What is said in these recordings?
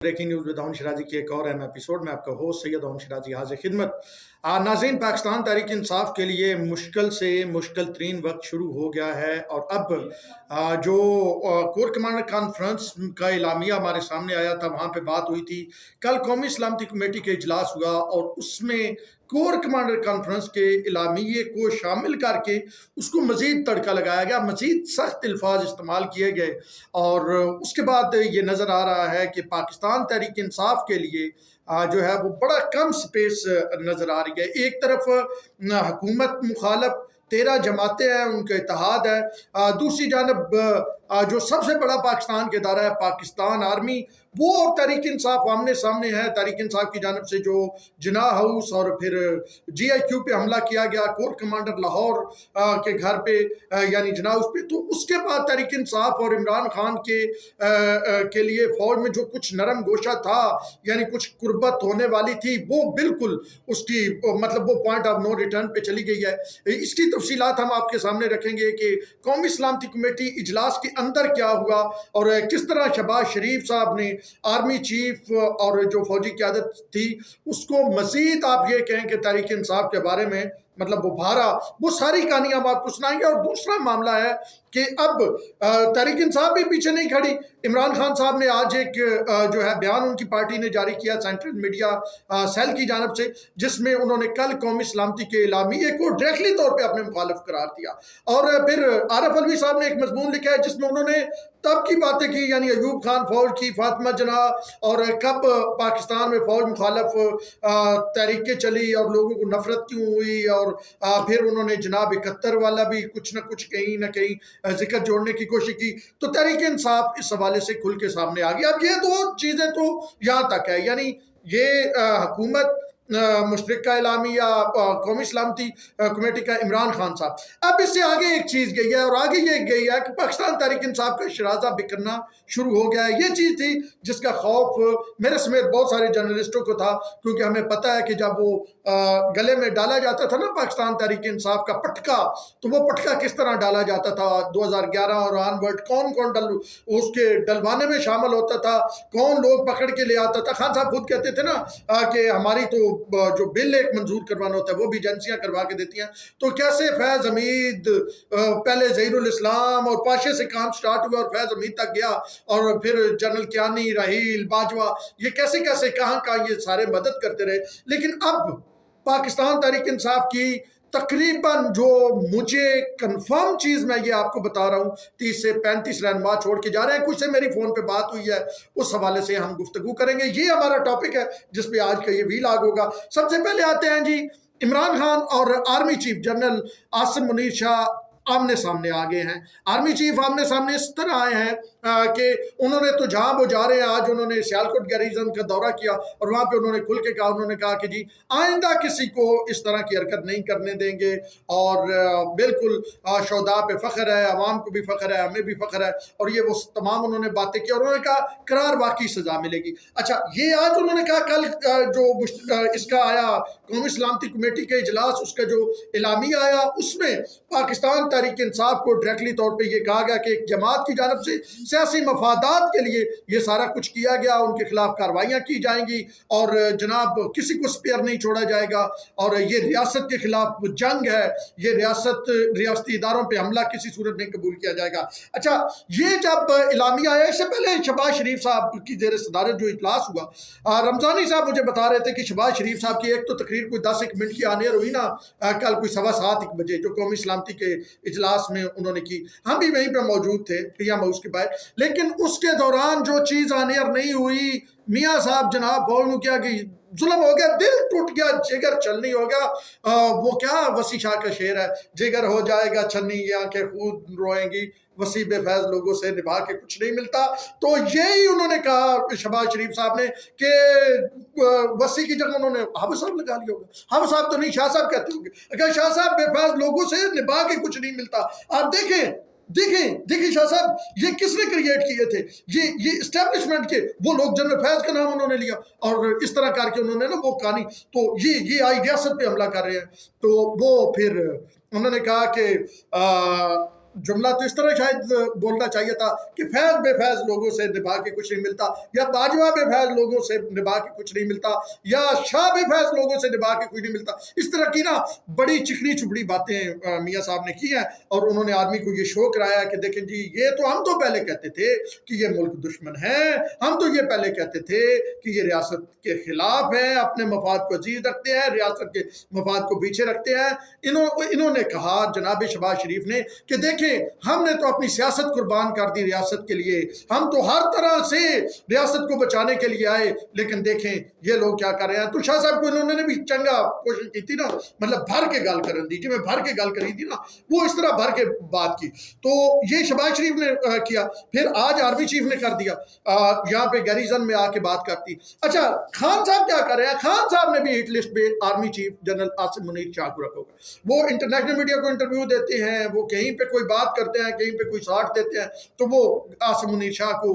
Breaking news with Dawood Shirazi की एक और अहम एपिसोड में आपका होस्ट सैयद दाऊद शिराजी हाजिर खिदमत। नाज़रीन, पाकिस्तान तहरीक इंसाफ के लिए मुश्किल से मुश्किल तरीन वक्त शुरू हो गया है और अब जो कोर कमांडर कॉन्फ्रेंस का इलामिया हमारे सामने आया था, वहाँ पे बात हुई थी। कल कौमी सलामती कमेटी का इजलास हुआ और उसमें कोर कमांडर कॉन्फ्रेंस के इलामिये को शामिल करके उसको मज़ीद तड़का लगाया गया, मज़ीद सख्त अल्फाज इस्तेमाल किए गए और उसके बाद ये नज़र आ रहा है कि पाकिस्तान तहरीक इंसाफ के लिए जो है वो बड़ा कम स्पेस नज़र आ रही है। एक तरफ हुकूमत मुखालफ 13 जमातें हैं, उनका इत्तेहाद है, दूसरी जानब जो सबसे बड़ा पाकिस्तान के इदारा है पाकिस्तान आर्मी, वो और तहरीक इंसाफ आमने सामने है। तहरीक इंसाफ की जानब से जो जिना हाउस और फिर GIQ पे हमला किया गया, कोर कमांडर लाहौर के घर पे यानी जिना हाउस पे, तो उसके बाद तहरीक इंसाफ और इमरान खान के लिए फौज में जो कुछ नरम गोशा था यानी कुछ कुर्बत होने वाली थी, वो बिल्कुल उसकी मतलब वो पॉइंट ऑफ नो रिटर्न पे चली गई है। इसकी तफसीलात हम आपके सामने रखेंगे कि कौमी सलामती कमेटी इजलास के अंदर क्या हुआ और किस तरह शहबाज शरीफ साहब ने आर्मी चीफ और जो फौजी क़यादत थी उसको मजीद आप ये कहें कि तहरीक इंसाफ के बारे में मतलब वो भारा, वो सारी कहानी हम आपको सुनाएंगे। और दूसरा मामला है कि अब तहरीक इंसाफ भी पीछे नहीं खड़ी। इमरान खान साहब ने आज एक जो है बयान उनकी पार्टी ने जारी किया सेंट्रल मीडिया सेल की जानब से, जिसमें उन्होंने कल कौमी सलामती के इलामिये को डायरेक्टली तौर पे अपने मुखालिफ करार दिया। और फिर आरिफ अलवी साहब ने एक मजमून लिखा है जिसमें उन्होंने तब की बातें की, यानी अयूब खान फौज की, फातिमा जना और कब पाकिस्तान में फौज मुखालफ तहरीकें चली और लोगों को नफरत क्यों हुई, और फिर उन्होंने जनाब 71 वाला भी कुछ न कुछ कहीं ना कहीं जिक्र जोड़ने की कोशिश की। तो तहरीक इंसाफ इस हवाले से खुल के सामने आ गया। अब ये दो चीज़ें तो यहाँ तक है, यानी ये हुकूमत मुश्तरका इलामिया कौमी सलामती कमेटी का इमरान खान साहब। अब इससे आगे एक चीज़ गई है और आगे ये गई है कि पाकिस्तान तहरीक इंसाफ का शराजा बिखरना शुरू हो गया है। ये चीज़ थी जिसका खौफ मेरे समेत बहुत सारे जर्नलिस्टों को था, क्योंकि हमें पता है कि जब वो गले में डाला जाता था ना पाकिस्तान तहरीक इंसाफ का पटका, तो वो पटका किस तरह डाला जाता था 2011 और ऑनवर्ड, कौन कौन उसके डलवाने में शामिल होता था, कौन लोग पकड़ के ले आता था। खान साहब खुद कहते थे ना कि हमारी तो जो बिल एक मंजूर करवाना होता है वो भी एजेंसियां करवा के देती हैं। तो कैसे फैज़ हमीद पहले ज़हीरुल इस्लाम और पाशे से काम स्टार्ट हुआ और फैज़ हमीद तक गया और फिर जनरल कियानी, राहील, बाजवा, ये कैसे कैसे कहाँ ये सारे मदद करते रहे। लेकिन अब पाकिस्तान तहरीक इंसाफ की तकरीबन जो मुझे कंफर्म चीज़ मैं ये आपको बता रहा हूँ 30 से 35 रहनुमा छोड़ के जा रहे हैं। कुछ से मेरी फ़ोन पे बात हुई है, उस हवाले से हम गुफ्तगू करेंगे। ये हमारा टॉपिक है जिस पे आज का ये वीलॉग होगा। सबसे पहले आते हैं जी, इमरान खान और army chief general Asim Munir Shah आमने सामने आ गए हैं। आर्मी चीफ आमने सामने इस तरह आए हैं कि उन्होंने तो जहां वो जा रहे हैं, आज उन्होंने सियालकोट गैरिजन का दौरा किया और वहां पे उन्होंने खुल के कहा, उन्होंने कहा कि जी आइंदा किसी को इस तरह की हरकत नहीं करने देंगे और बिल्कुल शोहदा पे फ़ख्र है, अवाम को भी फ़ख्र है, हमें भी फ़ख्र है। और ये वो तमाम उन्होंने बातें की और उन्होंने कहा करार वाकई सजा मिलेगी। अच्छा, ये आज उन्होंने कहा, कल जो इसका आया कौमी सलामती कमेटी के इजलास, उसका जो इलामिया आया उसमें पाकिस्तान तहरीक इंसाफ को डायरेक्टली तौर पे ये कहा गया कि एक जमात की जानब से सियासी मफादात के लिए ये सारा कुछ किया गया, उनके खिलाफ कार्रवाइयाँ की जाएंगी और जनाब किसी को स्पेयर नहीं छोड़ा जाएगा और ये रियासत के खिलाफ जंग है, ये रियासती इदारों पर हमला किसी सूरत नहीं कबूल किया जाएगा। अच्छा, ये जब इलामिया आया, इससे पहले शहबाज शरीफ साहब की ज़ेर सदारत जो इजलास हुआ, रमज़ानी साहब मुझे बता रहे थे कि शहबाज शरीफ साहब की एक तो तकरीर कोई 10 मिनट की आने हुई ना, कल कोई 7:15 बजे जो कौमी सलामती के इजलास में उन्होंने की, हम भी वहीं पे मौजूद थे प्रिया हाउस के बाहर। लेकिन उसके दौरान जो चीज़ आनेर नहीं हुई, मियाँ साहब जनाब फौज में क्या कि जुल्म हो गया, दिल टूट गया, जिगर छलनी हो गया। वो क्या वसी शाह का शेर है, जिगर हो जाएगा छन्नी, ये आंखें खुद रोएंगी, वसी बेफैज लोगों से निभा के कुछ नहीं मिलता। तो यही उन्होंने कहा शहबाज शरीफ साहब ने कि वसी की जगह उन्होंने हाफिज साहब लगा लिया होगा। हाफिज साहब तो नहीं, शाह साहब कहते होंगे। अगर शाह साहब बेफैज लोगों से निभा के कुछ नहीं मिलता। आप देखें शाह साहब, ये किसने क्रिएट किए थे, ये इस्टेब्लिशमेंट के वो लोग, जनरल फैज का नाम उन्होंने लिया और इस तरह करके उन्होंने ना वो कहानी, तो ये आई रियासत पे हमला कर रहे हैं। तो वो फिर उन्होंने कहा कि जुमला तो इस तरह शायद बोलना चाहिए था कि फैज बेफैज लोगों से निभा के कुछ नहीं मिलता, या बाजवा बेफैज लोगों से निभा के कुछ नहीं मिलता, या शाह बेफैज लोगों से निभा के कुछ नहीं मिलता। इस तरह की ना बड़ी चिकनी चुपड़ी बातें मियाँ साहब ने की हैं, और उन्होंने आर्मी को ये शो कराया कि देखें जी, ये तो हम तो पहले कहते थे कि ये मुल्क दुश्मन है, हम तो ये पहले कहते थे कि ये रियासत के खिलाफ है, अपने मफाद को अजीज रखते हैं, रियासत के मफाद को पीछे रखते हैं। इन्होंने कहा जनाब शहबाज शरीफ ने कि देखें, हमने तो अपनी सियासत कुर्बान कर दी रियासत के लिए, हम तो हर तरह से रियासत को बचाने के लिए आए, लेकिन देखें ये लोग क्या कर रहे हैं। तो शाह साहब को इन्होंने भी चंगा कोशिश की थी ना, मतलब भर के गल करन दी, जिवें भर के गल करी थी ना, वो इस तरह भर के बात की। तो ये शहबाज शरीफ ने किया, फिर आज आर्मी चीफ ने कर दिया, यहाँ पे गैरिजन में आके बात करती। अच्छा, खान साहब क्या कर रहे हैं? खान साहब ने भी हिट लिस्ट पे army chief general Asim Munir Shah को रखा होगा। वो इंटरनेशनल मीडिया को इंटरव्यू देते हैं, वो कहीं पे कोई बात करते हैं, कहीं पे कोई शार्ट देते हैं, तो वो आसिम मुनीर शाह को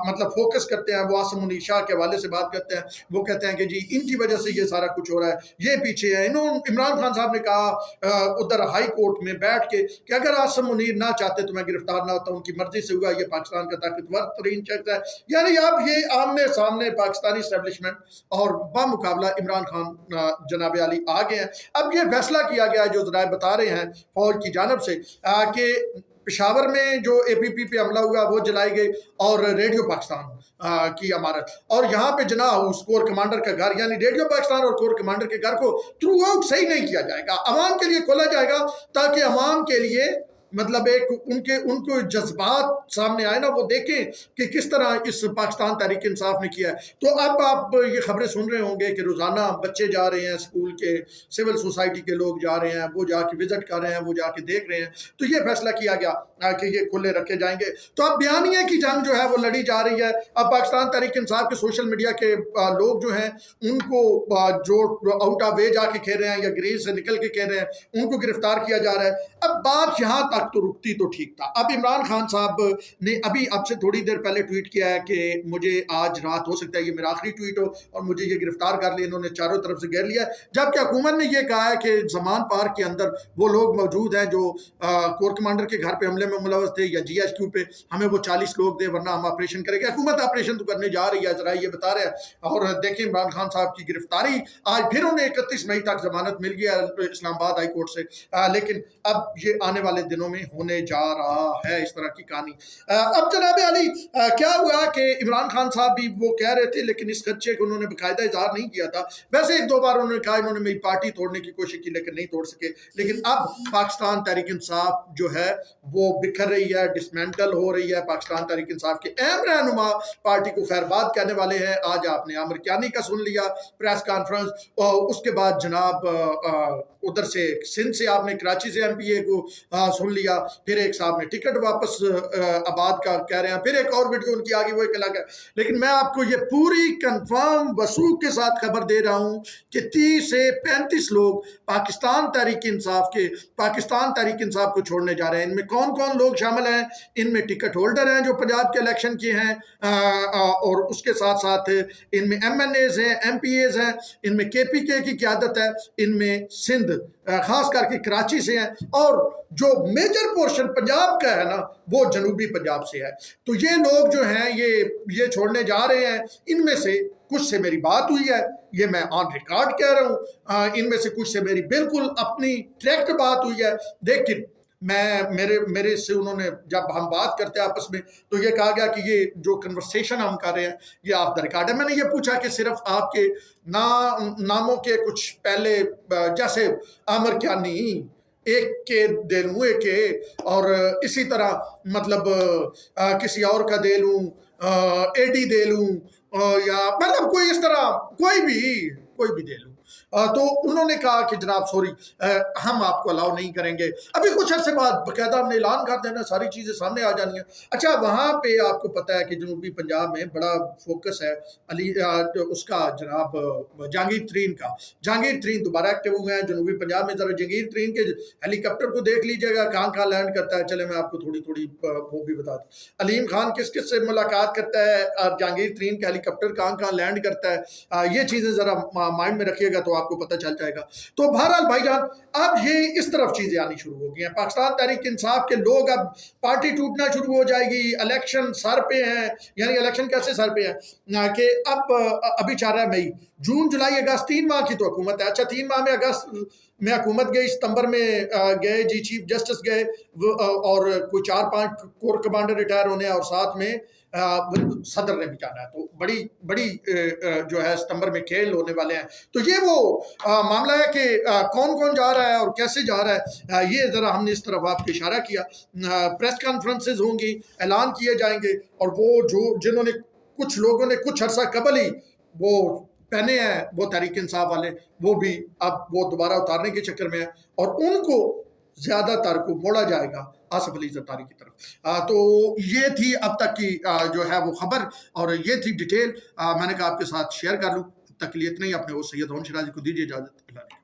मतलब फोकस करते हैं, वो आसिम मुनीर शाह के हवाले से बात करते हैं। वो कहते हैं कि जी इनकी वजह से ये सारा कुछ हो रहा है, ये पीछे है। इमरान खान साहब ने कहा उधर हाई कोर्ट में बैठ के कि अगर आसिम मुनीर ना चाहते तो मैं गिरफ्तार ना होता, उनकी मर्जी से हुआ, ये पाकिस्तान का ताकतवर तरीन शख्स है। यानी अब ये आमने सामने पाकिस्तानी एस्टेब्लिशमेंट और बामुकाबला इमरान खान जनाब अली आ गए हैं। अब ये फैसला किया गया है, जो जराए बता रहे हैं फौज की जानब से, कि पेशावर में जो APP पे हमला हुआ वो जलाई गई, और रेडियो पाकिस्तान की इमारत, और यहाँ पे जना उस कोर कमांडर का घर, यानी रेडियो पाकिस्तान और कोर कमांडर के घर को थ्रू आउट सही नहीं किया जाएगा, अवाम के लिए खोला जाएगा, ताकि अवाम के लिए मतलब एक उनको जज्बात सामने आए ना, वो देखें कि किस तरह इस पाकिस्तान तहरीक इंसाफ ने किया है। तो अब आप ये खबरें सुन रहे होंगे कि रोज़ाना बच्चे जा रहे हैं स्कूल के, सिविल सोसाइटी के लोग जा रहे हैं, वो जाके विजिट कर रहे हैं, वो जाके देख रहे हैं। तो ये फैसला किया गया कि ये खुले रखे जाएंगे। तो अब बयानिया की जंग जो है वो लड़ी जा रही है। अब पाकिस्तान तहरीक इंसाफ के सोशल मीडिया के लोग जो हैं, उनको जो आउट ऑफ वे जाके खेल रहे हैं या ग्रीज से निकल के खेल रहे हैं, उनको गिरफ्तार किया जा रहा है। अब बात यहाँ तक तो रुकती तो ठीक था। अब इमरान खान साहब ने अभी आपसे थोड़ी देर पहले ट्वीट किया है कि मुझे आज रात हो सकता है ये मेरा आखिरी ट्वीट हो और मुझे ये गिरफ्तार कर लिया, इन्होंने चारों तरफ से घेर लिया। जबकि हुकूमत ने ये कहा है कि जमान पार्क के अंदर वो लोग मौजूद हैं जो कोर कमांडर के घर पे हमले में मुलवस थे, या GHQ पे, हमें वो 40 लोग दे वरना हम ऑपरेशन करेंगे। हुकूमत ऑपरेशन तो करने जा रही है, जरा ये बता रहे हैं। और देखें इमरान खान साहब की गिरफ्तारी, आज फिर उन्हें 31 मई तक जमानत मिल गया इस्लामाबाद हाई कोर्ट से, लेकिन अब ये आने वाले दिनों में होने जा रहा है इस तरह की कहानी। अब जनाब अली क्या हुआ कि इमरान खान साहब भी वो कह रहे थे, लेकिन इस खदशे को उन्होंने बाकायदा इजहार नहीं किया था। वैसे एक दो बार उन्होंने कहा इन्होंने मेरी पार्टी तोड़ने की कोशिश की, लेकिन नहीं तोड़ सके। लेकिन अब पाकिस्तान तहरीक इंसाफ जो है वो बिखर रही है, डिसमेंटल हो रही है। पाकिस्तान तहरीक इंसाफ के अहम रहनुमा पार्टी को खैरबाद कहने वाले हैं। आज आपने आमिर कियानी का सुन लिया प्रेस कॉन्फ्रेंस, और उसके बाद जनाब उधर से सिंध से आपने कराची से MPA को सुन लिया, फिर एक साहब ने टिकट वापस आबाद का कह रहे हैं, फिर एक और वीडियो उनकी आगे वो एक अलग है। लेकिन मैं आपको ये पूरी कंफर्म वसूख के साथ खबर दे रहा हूं कि 30 से 35 लोग पाकिस्तान तहरीक इंसाफ को छोड़ने जा रहे हैं। इनमें कौन कौन लोग शामिल हैं? इनमें टिकट होल्डर हैं जो पंजाब के इलेक्शन के हैं, और उसके साथ साथ इनमें MNAs हैं, MPAs हैं, इनमें KPK की क़यादत है, इनमें सिंध खास करके कराची से हैं, और जो मेजर पोर्शन पंजाब का है ना वो जनूबी पंजाब से है। तो ये लोग जो हैं ये छोड़ने जा रहे हैं। इनमें से कुछ से मेरी बात हुई है, ये मैं ऑन रिकॉर्ड कह रहा हूँ, इनमें से कुछ से मेरी बिल्कुल अपनी डायरेक्ट बात हुई है। लेकिन मेरे से उन्होंने, जब हम बात करते हैं आपस में, तो ये कहा गया कि ये जो कन्वर्सेशन हम कर रहे हैं ये ऑफ द रिकॉर्ड है। मैंने ये पूछा कि सिर्फ आपके नामों के कुछ पहले, जैसे आमिर कियानी एक के दे लूँ एक के, और इसी तरह मतलब किसी और का दे लूँ, AD दे लूँ, या मतलब कोई इस तरह कोई भी दे लूँ। तो उन्होंने कहा कि जनाब सॉरी, हम आपको अलाउ नहीं करेंगे। अभी कुछ अर्से बाद बाकायदा हमने ऐलान कर देना, सारी चीज़ें सामने आ जानी है। अच्छा, वहाँ पे आपको पता है कि जनूबी पंजाब में बड़ा फोकस है उसका जनाब जहांगीर तरीन दोबारा एक्टिव हुए हैं जनूबी पंजाब में। ज़रा जहांगीर तरीन के हेलीकॉप्टर को देख लीजिएगा, कहाँ लैंड करता है। चले मैं आपको थोड़ी वो भी बता दूँ, अलीम खान किस किस से मुलाकात करता है, जहांगीर तरीन का हेलीकॉप्टर कहाँ लैंड करता है। ये चीज़ें ज़रा माइंड में रखिएगा। گا تو آپ کو پتہ چل جائے گا۔ تو بہرحال بھائی جان اب یہ اس طرف چیزیں آنی شروع ہو گئی ہیں، پاکستان تحریک انصاف کے لوگ اب پارٹی ٹوٹنا شروع ہو جائے گی، الیکشن سر پہ ہیں، یعنی الیکشن کیسے سر پہ ہے کہ اب ابھی 4 مئی، جون جولائی اگست 3 ماہ کی تو حکومت ہے۔ اچھا 3 ماہ میں اگست میں حکومت گئی، ستمبر میں گئے جی چیف جسٹس گئے اور کوئی 4-5 کور کمانڈر ریٹائر ہونے اور ساتھ میں صدر نے بھی جانا ہے، تو بڑی جو ہے ستمبر میں کھیل ہونے والے ہیں۔ تو یہ وہ معاملہ ہے کہ کون کون جا رہا ہے اور کیسے جا رہا ہے، یہ ذرا ہم نے اس طرف آپ کو اشارہ کیا۔ پریس کانفرنسز ہوں گی، اعلان کیے جائیں گے، اور وہ جنہوں نے کچھ لوگوں نے کچھ عرصہ قبل ہی وہ پہنے ہیں وہ تحریک انصاف والے، وہ بھی اب وہ دوبارہ اتارنے کے چکر میں ہیں، اور ان کو زیادہ تر کو موڑا جائے گا آصف علی زرداری کی طرف۔ تو یہ تھی اب تک کی جو ہے وہ خبر، اور یہ تھی ڈیٹیل، میں نے کہا آپ کے ساتھ شیئر کر لوں۔ اب تک کے لیے اتنا ہی، اپنے وہ سید ہون شیرازی کو دیجیے اجازت۔ اللہ